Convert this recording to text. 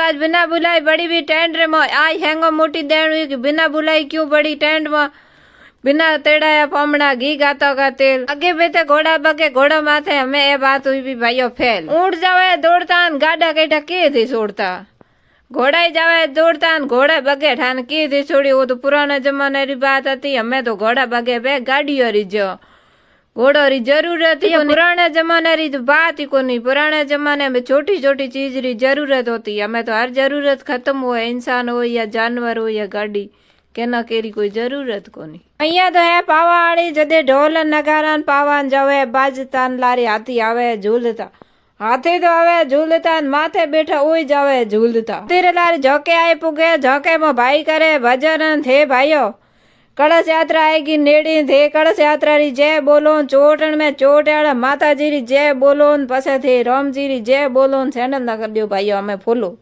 आज बिना बुलाई बड़ी भी टेंट रे में आई हैंगो मोटी देण हुई कि बिना बुलाई क्यों बड़ी टेंट में बिना तेड़ाया पमड़ा घी गातो का तेल आगे बेते घोड़ा बगे घोड़ा माथे हमें ये बात हुई भी भाइयों फेल ऊंट जावे दौड़ता गाडा केटा के थी छोड़ता घोड़ा जावे दौड़ता घोड़ा बगे ठान की थी छोड़ी वो तो पुराने जमाने री बात थी हमें तो घोड़ा बगे पे गाड़ियों री जो घोड़ो री जरूरत ही पुराने जमाने री तो बात ही कोनी पुराने जमाने में छोटी छोटी चीज री जरूरत होती है हमें तो हर जरूरत खत्म हो इंसान हो या जानवर हो या गाड़ी केना केरी कोई जरूरत कोनी अहिया तो है पावाड़ी जदे ढोल नगारा पावान जावे बाजतान लारी हाथी आवे झूलता हाथी तो आवे झूलता माथे बैठा ओई जावे झूलता तेरे लारी झोके आए पुगे झोके में भाई करे भजन थे भाइयों कलश यात्रा आएगी नेड़ी थे कलश यात्रा री जय बोलो चोटन में चोटियाड़ा माता जी री जय बोलो पसे थे राम जी री जय बोलो चैनल ना कर दियो भाइयों हमें फॉलो।